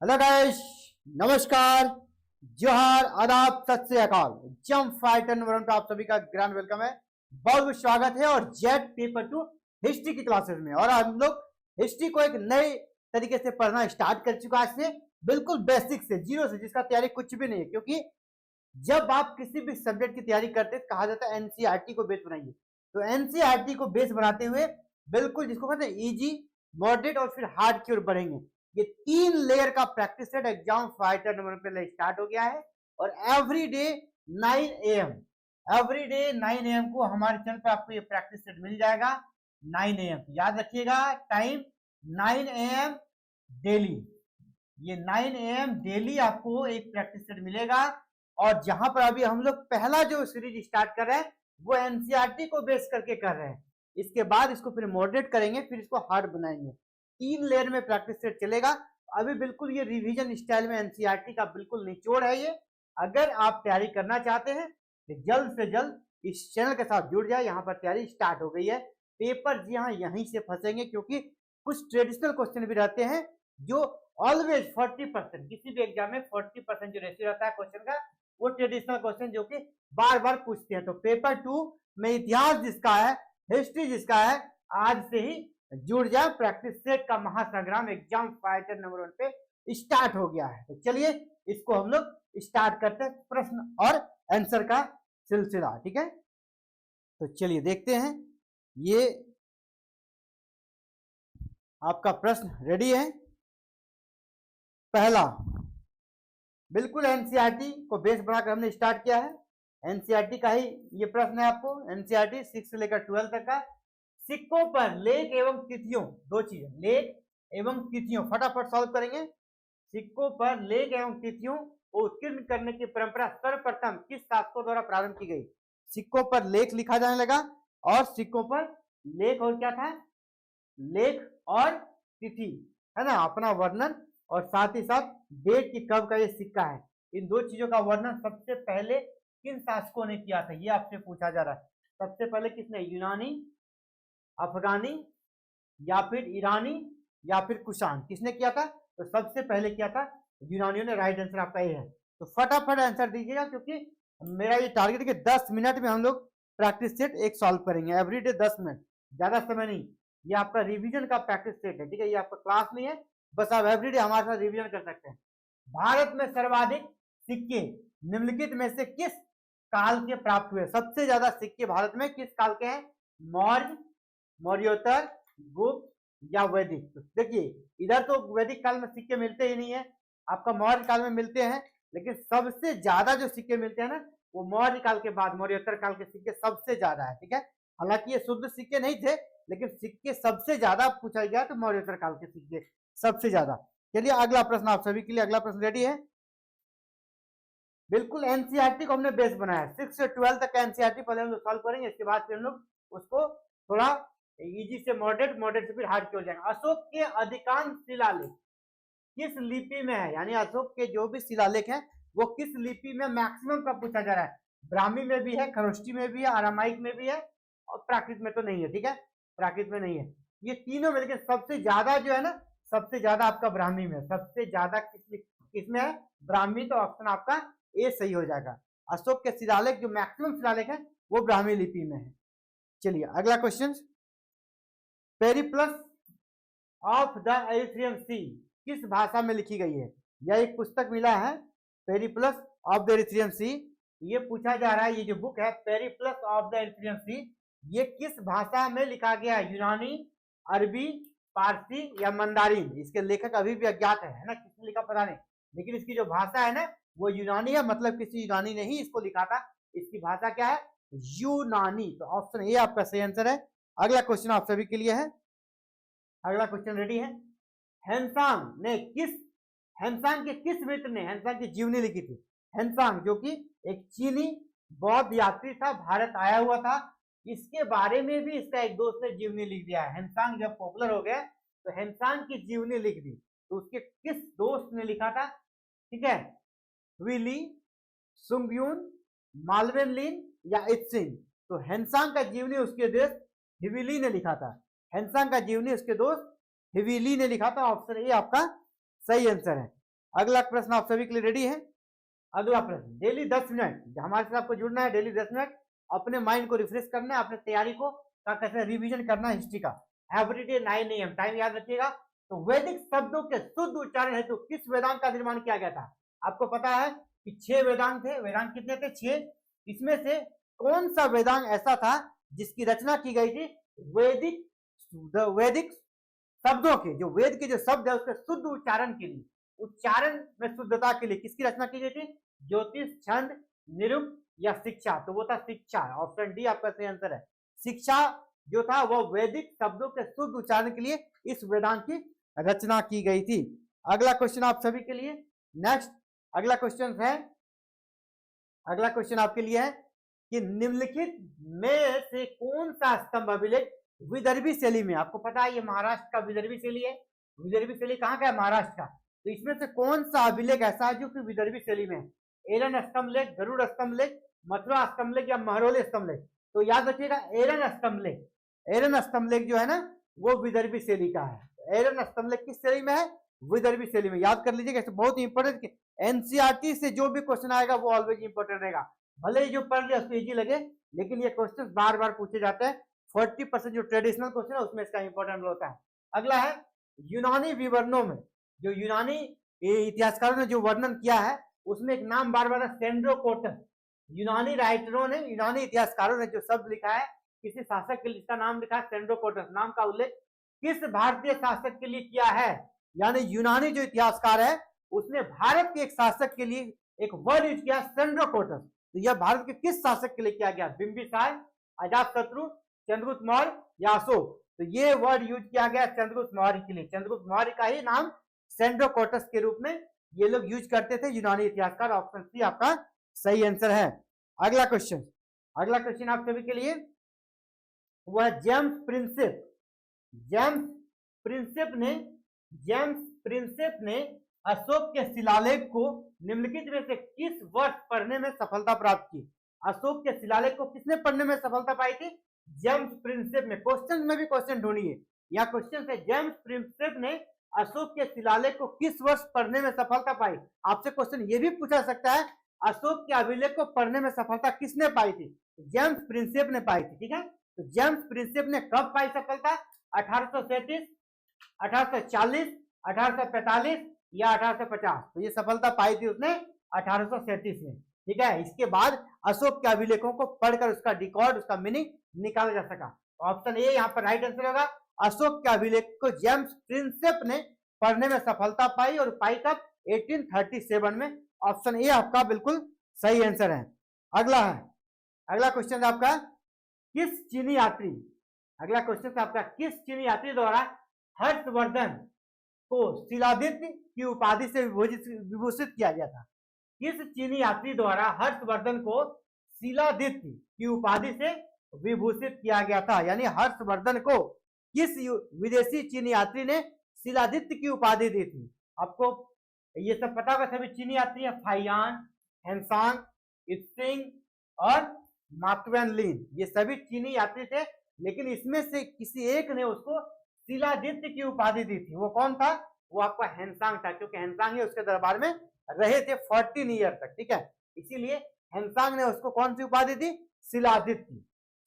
Hello guys, नमस्कार, जोहार, आदाब, सत श्री अकाल। जंप फाइटर नंबर 1 पे आप सभी का ग्रैंड वेलकम है। बहुत बहुत स्वागत है और जेट पेपर 2 हिस्ट्री की क्लासेस में। और हम लोग हिस्ट्री को एक नए तरीके से पढ़ना स्टार्ट कर चुका है आज से, बिल्कुल बेसिक से, जीरो से, जिसका तैयारी कुछ भी नहीं है। क्योंकि जब आप किसी भी सब्जेक्ट की तैयारी करते हैं कहा जाता है एनसीईआरटी को बेस बनाइए। तो एनसीईआरटी को बेस बनाते हुए बिल्कुल जिसको कहते हैं इजी, मॉडरेट और फिर हार्ड की ओर बढ़ेंगे। ये 3 लेयर का practice set exam fighter number पे स्टार्ट हो गया है। और every day 9 AM, every day 9 AM को हमारे चैनल पे आपको ये प्रैक्टिस सेट मिल जाएगा। 9 AM याद रखिएगा, टाइम 9 AM डेली। ये 9 AM डेली आपको एक प्रैक्टिस सेट मिलेगा। और जहां पर अभी हम लोग पहला जो सीरीज स्टार्ट कर रहे हैं वो एनसीईआरटी को बेस करके कर रहे हैं। इसके बाद इसको फिर मॉडरेट करेंगे, फिर इसको हार्ड बनाएंगे। 3 लेयर में प्रैक्टिस सेट चलेगा। अभी बिल्कुल ये रिवीजन स्टाइल में एनसीईआरटी का बिल्कुल निचोड़ है ये। अगर आप तैयारी करना चाहते हैं तो जल्द से जल्द इस चैनल के साथ जुड़ जाए। यहाँ पर तैयारी स्टार्ट हो गई है। पेपर जी हाँ यहीं से फंसेंगे, क्योंकि कुछ ट्रेडिशनल क्वेश्चन भी रहते हैं जो ऑलवेज 40%, किसी भी एग्जाम में 40% जो रेशियो रहता है क्वेश्चन का, वो ट्रेडिशनल क्वेश्चन जो कि बार बार पूछते हैं। तो पेपर 2 में इतिहास जिसका है, हिस्ट्री जिसका है, आज से ही जुड़ जाए। प्रैक्टिस सेट का महासंग्राम एग्जाम फाइटर नंबर 1 पे स्टार्ट हो गया है। तो चलिए इसको हम लोग स्टार्ट करते हैं, प्रश्न और आंसर का सिलसिला। ठीक है, तो चलिए देखते हैं। ये आपका प्रश्न रेडी है। पहला, बिल्कुल एनसीईआरटी को बेस बनाकर हमने स्टार्ट किया है। एनसीईआरटी का ही ये प्रश्न है आपको। एनसीईआरटी 6 से लेकर 12 तक का। सिक्कों पर लेख एवं तिथियों, दो चीजें, लेख एवं तिथियों, फटाफट सॉल्व करेंगे। सिक्कों पर लेख एवं तिथियों को उत्कीर्ण करने की परंपरा सर्वप्रथम किस शासकों द्वारा प्रारंभ की गई? सिक्कों पर लेख लिखा जाने लगा, और सिक्कों पर लेख और क्या था, लेख और तिथि, है ना, अपना वर्णन, और साथ ही साथ डेट की कब का ये सिक्का है। इन दो चीजों का वर्णन सबसे पहले किन शासकों ने किया था, ये आपसे पूछा जा रहा है। सबसे पहले किसने? यूनानी, अफगानी, या फिर ईरानी, या फिर कुषाण, किसने किया था? तो सबसे पहले किया था यूनानियों ने। राइट आंसर आपका ये है। तो फटाफट आंसर दीजिएगा, क्योंकि मेरा ये टारगेट है कि 10 मिनट में हम लोग प्रैक्टिस सेट एक सॉल्व करेंगे। एवरीडे 10 मिनट, ज्यादा समय नहीं। ये आपका रिवीजन का प्रैक्टिस सेट है, ठीक है, ये आपका क्लास नहीं है, बस आप एवरीडे हमारे साथ रिवीजन कर सकते हैं। भारत में सर्वाधिक सिक्के निम्नलिखित में से किस काल के प्राप्त हुए? सबसे ज्यादा सिक्के भारत में किस काल के हैं? मौर्य, मौर्योत्तर, गुप्त या वैदिक? तो देखिए, इधर तो वैदिक काल में सिक्के मिलते ही नहीं है, आपका मौर्य काल में मिलते हैं। लेकिन सबसे ज्यादा जो सिक्के मिलते हैं ना, वो मौर्य काल के बाद मौर्योत्तर काल के सिक्के सबसे ज्यादा है। ठीक है, हालांकि ये शुद्ध सिक्के नहीं थे, लेकिन सिक्के सबसे ज्यादा पूछा गया तो मौर्योत्तर काल के सिक्के सबसे ज्यादा। चलिए अगला प्रश्न आप सभी के लिए। अगला प्रश्न रेडी है। बिल्कुल एनसीईआरटी को हमने बेस बनाया। 6 से 12 तक का एनसीईआरटी पहले हम लोग सॉल्व करेंगे, इसके बाद फिर हम लोग उसको थोड़ा इजी से मॉडरेट, मॉडरेट से फिर हार्ड की ओर जाएंगे। अशोक के अधिकांश शिलालेख किस लिपि में है? यानी अशोक के जो भी शिलालेख हैं वो किस लिपि में मैक्सिमम का पूछा जा रहा है? ब्राह्मी में भी है, खरोष्टी में भी है, अरामाइक में भी है, और प्राकृत में तो नहीं है। ठीक है, प्राकृत में नहीं है, ये तीनों में। लेकिन सबसे ज्यादा जो है ना, सबसे ज्यादा आपका ब्राह्मी में, सबसे ज्यादा किसमें है? ब्राह्मी। तो ऑप्शन आपका ए सही हो जाएगा। अशोक के शिलालेख जो मैक्सिमम शिलालेख है वो ब्राह्मी लिपि में है। चलिए अगला question. Periplus of the Erythraean Sea किस भाषा में लिखी गई है? यह एक पुस्तक मिला है, पेरिप्लस ऑफ द एरिथ्रियन सी। ये पूछा जा रहा है, ये जो बुक है पेरिप्लस ऑफ द एरिथ्रियन सी, ये किस भाषा में लिखा गया है? यूनानी, अरबी, पारसी या मंदारिन? इसके लेखक अभी भी अज्ञात है ना, किसने लिखा पता नहीं, लेकिन इसकी जो भाषा है ना वो यूनानी है। मतलब किसी यूनानी ने ही इसको लिखा था। इसकी भाषा क्या है? यूनानी। तो ऑप्शन ए आपका सही आंसर है। अगला क्वेश्चन आप सभी के लिए है। अगला क्वेश्चन रेडी है। हेनसांग के किस मित्र ने हेनसांग की जीवनी लिखी थी? हेनसांग जो कि एक चीनी बौद्ध यात्री था, भारत आया हुआ था, इसके बारे में भी इसका एक दोस्त ने जीवनी लिख दिया है। हेनसांग जब पॉपुलर हो गया तो हेनसांग की जीवनी लिख दी। तो उसके किस दोस्त ने लिखा था? ठीक है, विली, सुंगयून, मालवेनलिन या इत्सिंग? तो हेनसांग का जीवनी उसके दोस्त हिविली ने लिखा था। हेनसांग का जीवनी उसके दोस्त हिविली ने लिखा था। ऑप्शन ए आपका सही आंसर है। अगला प्रश्न आप सभी के लिए रेडी है? अगला प्रश्न, डेली 10 मिनट हमारे साथ आपको जुड़ना है, डेली 10 मिनट अपने माइंड को रिफ्रेश करना है, अपने तैयारी को कैसे रिवीजन करना है हिस्ट्री का। एवरीडे 9 AM टाइम याद रखिएगा। तो वैदिक शब्दों के शुद्ध उच्चारण हेतु किस वेदांत का निर्माण किया गया था? आपको पता है कि 6 वेदांत थे। वेदांत कितने थे? 6। इसमें से कौन सा वेदांत ऐसा था जिसकी रचना की गई थी वैदिक शब्दों के, जो वेद के जो शब्द है उसके शुद्ध उच्चारण के लिए, उच्चारण में शुद्धता के लिए किसकी रचना की गई थी? ज्योतिष, छंद, निरुक्त या शिक्षा? तो वो था शिक्षा। ऑप्शन डी आपका सही आंसर है। शिक्षा जो था वो वैदिक शब्दों के शुद्ध उच्चारण के लिए इस वेदांत की रचना की गई थी। अगला क्वेश्चन आप सभी के लिए, नेक्स्ट अगला क्वेश्चन है, अगला क्वेश्चन आपके लिए है कि निम्नलिखित में से कौन सा स्तंभ अभिलेख विदर्भी शैली में? आपको पता है ये महाराष्ट्र का विदर्भी शैली है। विदर्भी शैली कहाँ का है? महाराष्ट्र का। तो इसमें से कौन सा अभिलेख ऐसा है जो कि विदर्भी शैली में है? एरन स्तंभ लेख, गरुड़ स्तंभ लेख, मथुरा स्तंभ लेख या महरौली स्तंभ लेख? तो याद रखिएगा एरन स्तंभ लेख। एरन स्तंभ लेख जो है ना वो विदर्भी शैली का है। एरन स्तंभ लेख किस शैली में है? विदर्भी शैली में। याद कर लीजिएगा, बहुत इंपॉर्टेंट। एनसीईआरटी से जो भी क्वेश्चन आएगा वो ऑलवेज इंपॉर्टेंट रहेगा। भले ही जो पढ़ लिया उसको इजी लगे, लेकिन ये क्वेश्चन बार बार पूछे जाते हैं। 40% जो ट्रेडिशनल क्वेश्चन है उसमें इसका इंपॉर्टेंट रोल होता है। अगला है यूनानी विवरणों में, जो यूनानी इतिहासकारों ने जो वर्णन किया है उसमें एक नाम बार बार सेंड्रोकोटस। यूनानी राइटरों ने, यूनानी इतिहासकारों ने जो शब्द लिखा है किसी शासक के लिए, इसका नाम लिखा है सेंड्रोकोटस। नाम का उल्लेख किस भारतीय शासक के लिए किया है? यानी यूनानी जो इतिहासकार है उसने भारत के एक शासक के लिए एक वर्ड यूज किया सेंड्रोकोटस। तो यह भारत के किस शासक के लिए किया गया? बिंबिसार, अजातशत्रु, चंद्रगुप्त मौर्य या अशोक? तो ये वर्ड यूज किया गया चंद्रगुप्त मौर्य के लिए। चंद्रगुप्त मौर्य का ही नाम सेंड्रोकोटस के रूप में ये लोग यूज करते थे, यूनानी इतिहासकार। ऑप्शन सी आपका सही आंसर है। अगला क्वेश्चन, अगला क्वेश्चन आप सभी के लिए वह जेम्स प्रिंसेप। जेम्स प्रिंसेप ने अशोक के शिलालेख को निम्नलिखित में से किस वर्ष पढ़ने में सफलता प्राप्त की? अशोक के शिलालेख को किसने पढ़ने में सफलता पाई थी? जेम्स प्रिंसेप ने। क्वेश्चन में भी क्वेश्चन ढूंढिए, यहाँ क्वेश्चन है जेम्स प्रिंसेप ने अशोक के शिलालेख को किस वर्ष पढ़ने में सफलता पाई? आपसे क्वेश्चन ये भी पूछा सकता है अशोक के अभिलेख को पढ़ने में सफलता किसने पाई थी? जेम्स प्रिंसेप ने पाई थी। ठीक है, तो जेम्स प्रिंसेप ने कब पाई सफलता? 1837, 1840, 1845 या 1850? तो ये सफलता पाई थी उसने 1837 में। ठीक है, इसके बाद अशोक के अभिलेखों को पढ़कर उसका रिकॉर्ड, उसका मीनिंग निकाला जा सका। ऑप्शन ए यहाँ पर राइट आंसर होगा। अशोक के अभिलेख को जेम्स प्रिंसेप ने पढ़ने में सफलता पाई, और पाई कब? 1837 में। ऑप्शन ए आपका बिल्कुल सही आंसर है। अगला है, अगला क्वेश्चन आपका किस चीनी यात्री, अगला क्वेश्चन आपका किस चीनी यात्री द्वारा हर्षवर्धन को शिलादित्य की उपाधि से विभूषित किया गया था? किस चीनी यात्री द्वारा हर्षवर्धन को शिलादित्य की उपाधि से विभूषित किया गया था? यानी हर्षवर्धन को किस विदेशी चीनी यात्री ने शिलादित्य की उपाधि दी थी? आपको ये सब पता होगा, सभी चीनी यात्री हैं। फाइयान, हेनसांग, इत्सिंग और मार्कवेनलिन, ये सभी चीनी यात्री थे, लेकिन इसमें से किसी एक ने उसको शिलादित्य की उपाधि दी थी। वो कौन था? वो आपका हेनसांग था, क्योंकि हेनसांग ही उसके दरबार में रहे थे 14 ईयर तक। ठीक है, इसीलिए हेनसांग ने उसको कौन सी उपाधि दी? शिलादित्य।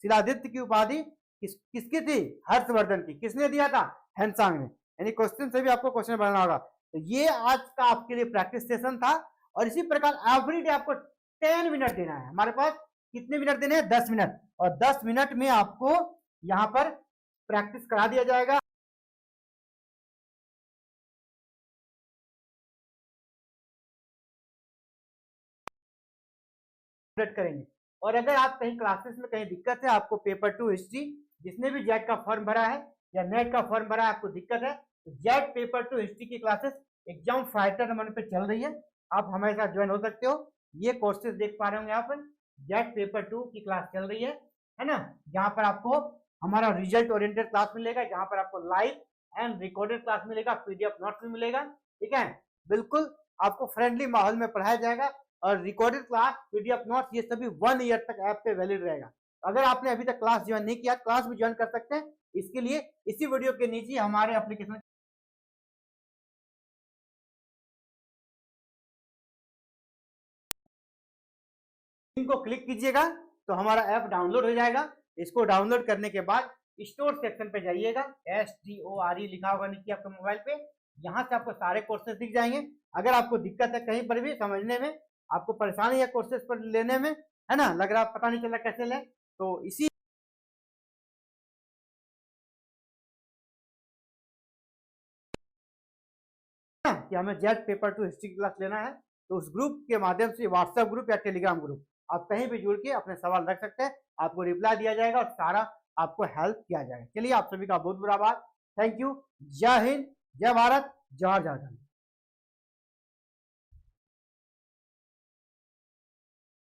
शिलादित्य की उपाधि किसकी थी? हर्षवर्धन की। किसने दिया था? हेनसांग ने। यानी क्वेश्चन से भी आपको क्वेश्चन बनाना होगा। तो ये आज का आपके लिए प्रैक्टिस सेशन था, और इसी प्रकार एवरीडे आपको 10 मिनट देना है। हमारे पास कितने मिनट देने हैं? 10 मिनट, और 10 मिनट में आपको यहाँ पर प्रैक्टिस करा दिया जाएगा। करेंगे। और अगर आप कहीं क्लासेस में कहीं दिक्कत है, आपको पेपर 2 हिस्ट्री, जिसने भी जेट का फॉर्म भरा है या नेट का फॉर्म भरा है, आपको दिक्कत है, तो जेट पेपर 2 हिस्ट्री की क्लासेस एग्जाम फाइटर नंबर पे चल रही है। आप हमारे साथ ज्वाइन हो सकते हो। ये कोर्सेज देख पा रहे होंगे आप, जेट पेपर 2 की क्लास चल रही है ना, जहाँ पर आपको हमारा रिजल्ट ओरिएंटेड क्लास मिलेगा, जहाँ पर आपको लाइव एंड रिकॉर्डेड क्लास मिलेगा, पीडीएफ नोट्स भी मिलेगा। ठीक है, बिल्कुल आपको फ्रेंडली माहौल में पढ़ाया जाएगा, और रिकॉर्डेड क्लास, पीडीएफ नोट्स, ये सभी 1 ईयर तक ऐप पे वैलिड रहेगा। अगर आपने अभी तक क्लास ज्वाइन नहीं किया, क्लास भी ज्वाइन कर सकते हैं। इसके लिए इसी वीडियो के नीचे हमारे एप्लीकेशन लिंक को क्लिक कीजिएगा तो हमारा ऐप डाउनलोड हो जाएगा। इसको डाउनलोड करने के बाद स्टोर सेक्शन पे जाइएगा, STORE लिखा होगा नीचे आपके मोबाइल पे। यहाँ से आपको सारे कोर्सेज दिख जाएंगे। अगर आपको दिक्कत है कहीं पर भी समझने में, आपको परेशानी है कोर्सेज पर लेने में, है ना, लग रहा पता नहीं चल रहा कैसे लें, तो इसी कि हमें jet paper two history class लेना है, तो उस ग्रुप के माध्यम से, व्हाट्सएप ग्रुप या टेलीग्राम ग्रुप, आप कहीं भी जुड़ के अपने सवाल रख सकते हैं, आपको रिप्लाई दिया जाएगा और सारा आपको हेल्प किया जाएगा। चलिए, आप सभी का बहुत बुरा आभार। Thank you. जय हिंद, जय भारत, जय झारखंड।